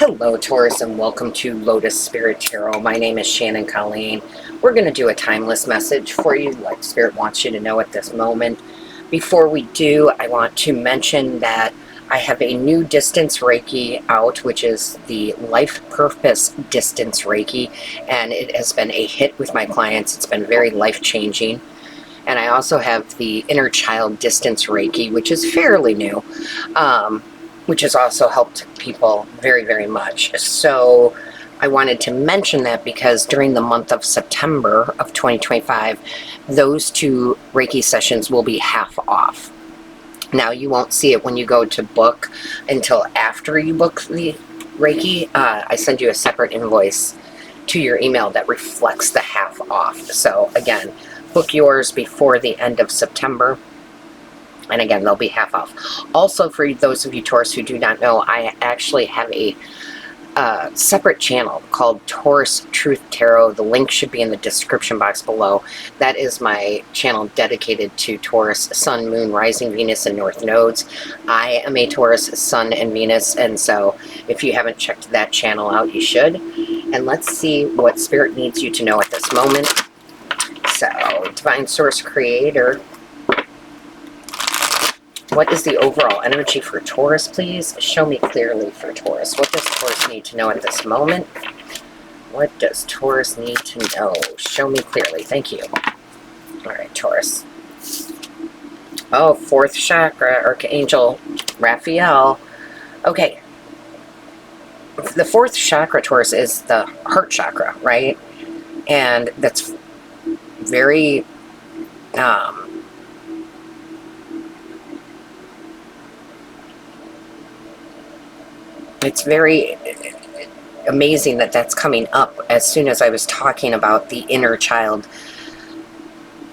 Hello Taurus, and welcome to Lotus Spirit Tarot. My name is Shannon Colleen. We're going to do a timeless message for you like Spirit wants you to know at this moment. Before we do, I want to mention that I have a new distance Reiki out, which is the Life Purpose Distance Reiki, and it has been a hit with my clients. It's been very life-changing. And I also have the Inner Child Distance Reiki, which is fairly new, which has also helped people very, very much. So I wanted to mention that because during the month of September of 2025, those two Reiki sessions will be half off. Now, you won't see it when you go to book until after you book the Reiki. I send you a separate invoice to your email that reflects the half off. So again, book yours before the end of September. And again, they'll be half off. Also, for those of you Taurus who do not know, I actually have a separate channel called Taurus Truth Tarot. The link should be in the description box below. That is my channel dedicated to Taurus, Sun, Moon, Rising, Venus, and North Nodes. I am a Taurus, Sun, and Venus, and so if you haven't checked that channel out, you should. And let's see what Spirit needs you to know at this moment. So, Divine Source Creator, what is the overall energy for Taurus, please? Show me clearly for Taurus. What does Taurus need to know at this moment? What does Taurus need to know? Show me clearly. Thank you. All right, Taurus. Oh, fourth chakra, Archangel Raphael. Okay. The fourth chakra, Taurus, is the heart chakra, right? And that's very... it's very amazing that that's coming up as soon as I was talking about the inner child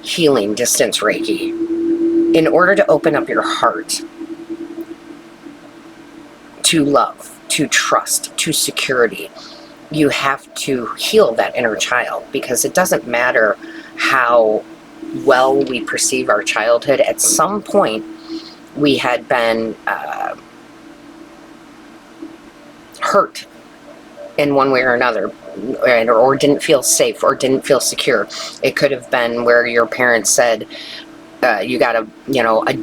healing distance Reiki. In order to open up your heart to love, to trust, to security, you have to heal that inner child, because it doesn't matter how well we perceive our childhood. At some point, we had been hurt in one way or another, or didn't feel safe, or didn't feel secure. It could have been where your parents said you got a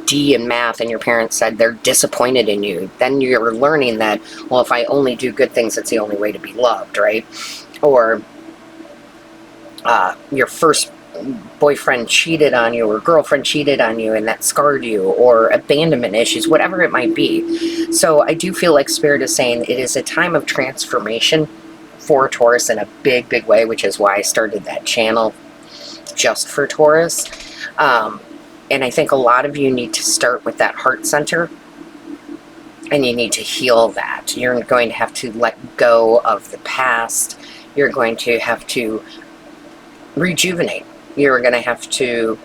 D in math, and your parents said they're disappointed in you. Then you're learning that, well, if I only do good things, that's the only way to be loved, right? Or your first boyfriend cheated on you, or girlfriend cheated on you, and that scarred you, or abandonment issues, whatever it might be. So I do feel like Spirit is saying it is a time of transformation for Taurus in a big, big way, which is why I started that channel just for Taurus. And I think a lot of you need to start with that heart center, and you need to heal that. You're going to have to let go of the past. You're going to have to rejuvenate. You're going to have to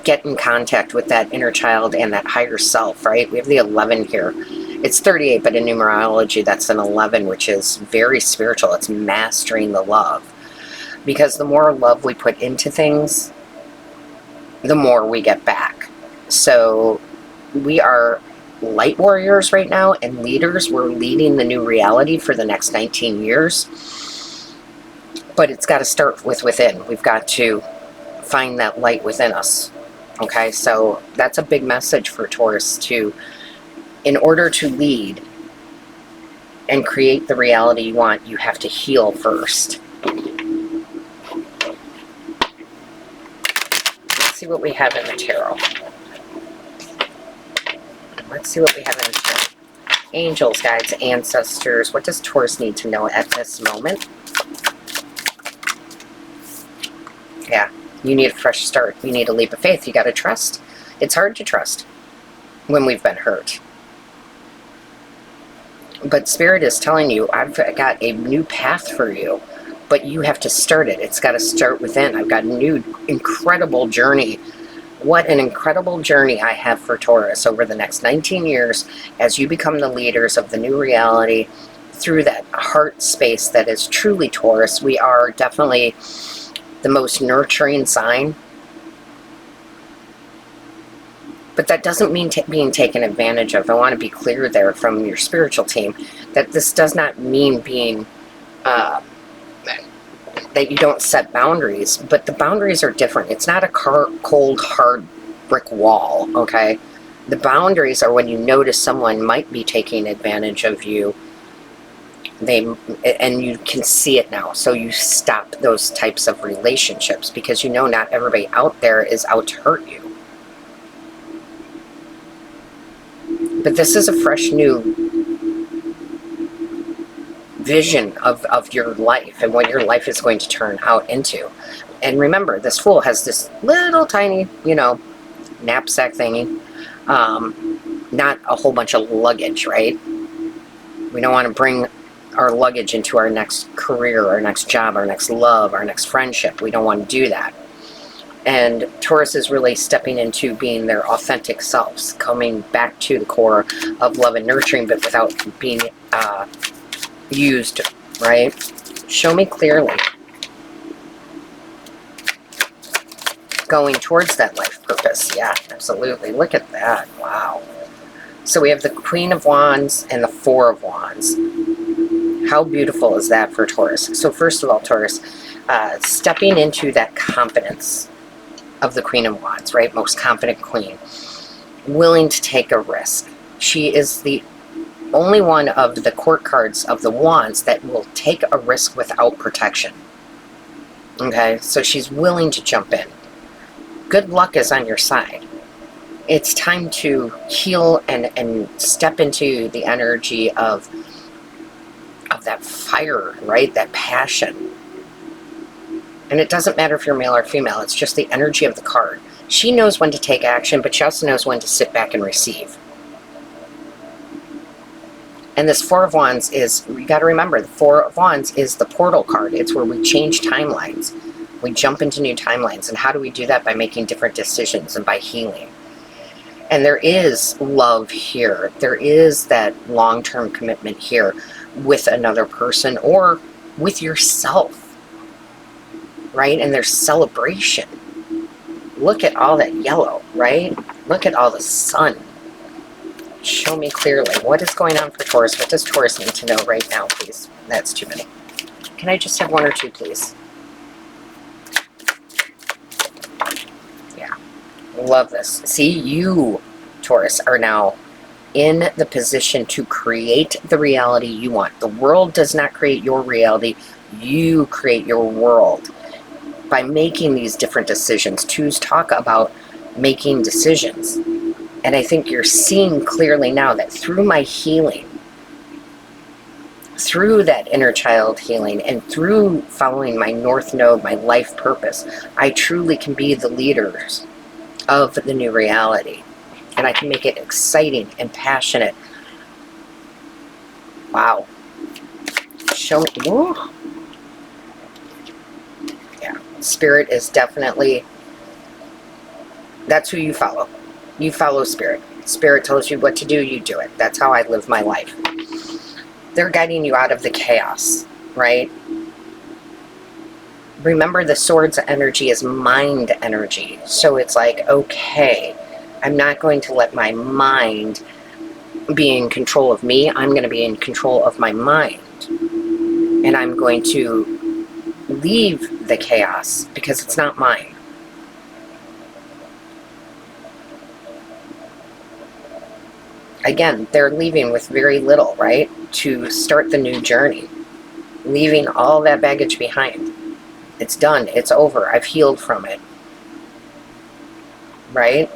get in contact with that inner child and that higher self, right? We have the 11 here. It's 38, but in numerology, that's an 11, which is very spiritual. It's mastering the love. Because the more love we put into things, the more we get back. So we are light warriors right now and leaders. We're leading the new reality for the next 19 years. But it's got to start with within. We've got to find that light within us. Okay, so that's a big message for Taurus too. In order to lead and create the reality you want, you have to heal first. Let's see what we have in the tarot. Let's see what we have in the tarot. Angels, guides, ancestors. What does Taurus need to know at this moment? Yeah, you need a fresh start. You need a leap of faith. You got to trust. It's hard to trust when we've been hurt. But Spirit is telling you, I've got a new path for you, but you have to start it. It's got to start within. I've got a new, incredible journey. What an incredible journey I have for Taurus over the next 19 years as you become the leaders of the new reality through that heart space that is truly Taurus. We are definitely the most nurturing sign. But that doesn't mean being taken advantage of. I want to be clear there from your spiritual team that this does not mean being, that you don't set boundaries, but the boundaries are different. It's not a cold, hard brick wall, okay? The boundaries are when you notice someone might be taking advantage of you, and you can see it now, so you stop those types of relationships because you know not everybody out there is out to hurt you. But this is a fresh new vision of your life and what your life is going to turn out into. And remember, this Fool has this little tiny, knapsack thingy. Not a whole bunch of luggage, right? We don't want to bring our luggage into our next career, our next job, our next love, our next friendship. We don't want to do that. And Taurus is really stepping into being their authentic selves, coming back to the core of love and nurturing, but without being used, right? Show me clearly. Going towards that life purpose. Yeah, absolutely. Look at that. Wow. So we have the Queen of Wands and the Four of Wands. How beautiful is that for Taurus? So first of all, Taurus, stepping into that confidence of the Queen of Wands, right? Most confident queen. Willing to take a risk. She is the only one of the court cards of the Wands that will take a risk without protection. Okay? So she's willing to jump in. Good luck is on your side. It's time to heal and step into the energy of that fire, right? That passion. And it doesn't matter if you're male or female. It's just the energy of the card. She knows when to take action, but she also knows when to sit back and receive. And this Four of Wands is, you got to remember, the Four of Wands is the portal card. It's where we change timelines. We jump into new timelines. And how do we do that? By making different decisions and by healing. And there is love here. There is that long-term commitment here with another person or with yourself. Right? And there's celebration. Look at all that yellow, right? Look at all the sun. Show me clearly. What is going on for Taurus? What does Taurus need to know right now, please? That's too many. Can I just have one or two, please? Yeah. Love this. See, you, Taurus, are now in the position to create the reality you want. The world does not create your reality. You create your world. By making these different decisions. Twos talk about making decisions. And I think you're seeing clearly now that through my healing, through that inner child healing, and through following my North Node, my life purpose, I truly can be the leaders of the new reality. And I can make it exciting and passionate. Wow. Show me. Whoa. Spirit is definitely, that's who you follow. You follow Spirit. Spirit tells you what to do, you do it. That's how I live my life. They're guiding you out of the chaos, right? Remember, the Swords energy is mind energy. So it's like, okay, I'm not going to let my mind be in control of me. I'm going to be in control of my mind. And I'm going to leave the chaos because it's not mine. Again, they're leaving with very little, right? To start the new journey. Leaving all that baggage behind. It's done. It's over. I've healed from it. Right?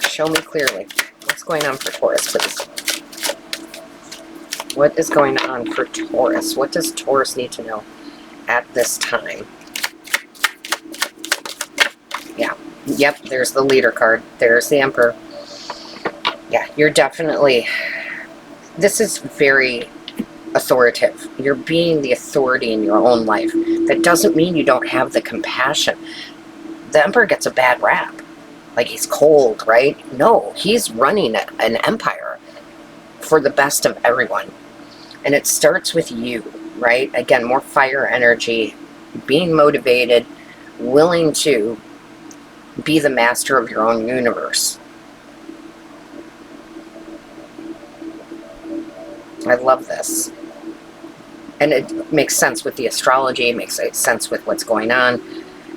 Show me clearly. What's going on for Taurus, please? What is going on for Taurus? What does Taurus need to know at this time? Yeah. Yep, there's the leader card. There's the Emperor. Yeah, you're definitely... This is very authoritative. You're being the authority in your own life. That doesn't mean you don't have the compassion. The Emperor gets a bad rap. Like he's cold, right? No, he's running an empire for the best of everyone. And it starts with you, right? Again, more fire energy, being motivated, willing to Be the master of your own universe. I love this. And it makes sense with the astrology, it makes sense with what's going on.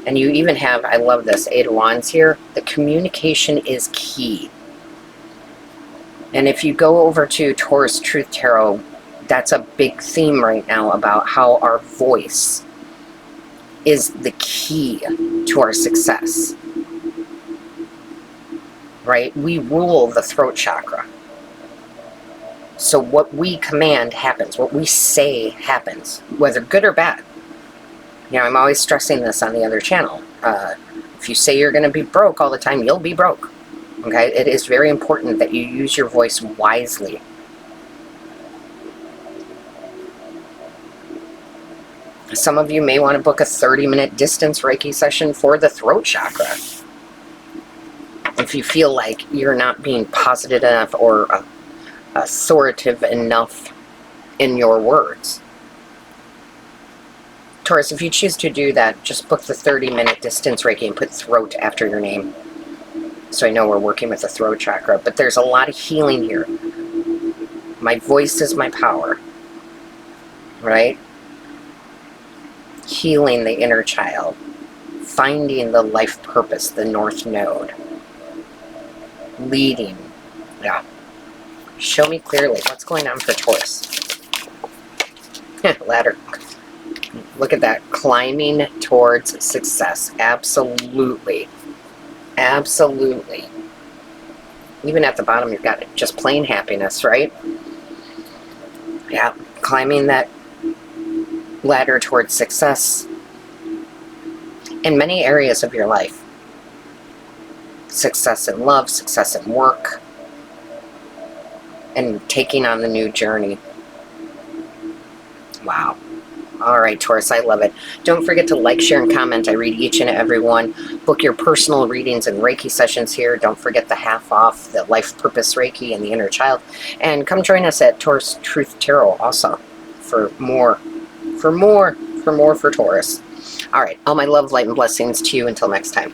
And you even have, I love this, 8 of Wands here. The communication is key. And if you go over to Taurus Truth Tarot, that's a big theme right now about how our voice is the key to our success. Right? We rule the throat chakra. So what we command happens. What we say happens, whether good or bad. You know, I'm always stressing this on the other channel. If you say you're going to be broke all the time, you'll be broke. Okay? It is very important that you use your voice wisely. Some of you may want to book a 30-minute distance Reiki session for the throat chakra. If you feel like you're not being positive enough or authoritative enough in your words. Taurus, if you choose to do that, just book the 30-minute distance Reiki and put throat after your name. So I know we're working with the throat chakra. But there's a lot of healing here. My voice is my power. Right? Healing the inner child. Finding the life purpose, the North Node. Leading. Yeah. Show me clearly what's going on for Taurus. Ladder. Look at that. Climbing towards success. Absolutely. Absolutely. Even at the bottom, you've got just plain happiness, right? Yeah. Climbing that ladder towards success in many areas of your life. Success in love, success in work, and taking on the new journey. Wow. All right, Taurus, I love it. Don't forget to like, share, and comment. I read each and every one. Book your personal readings and Reiki sessions here. Don't forget the half off, the Life Purpose Reiki and the Inner Child. And come join us at Taurus Truth Tarot also for more for Taurus. All right, all my love, light, and blessings to you until next time.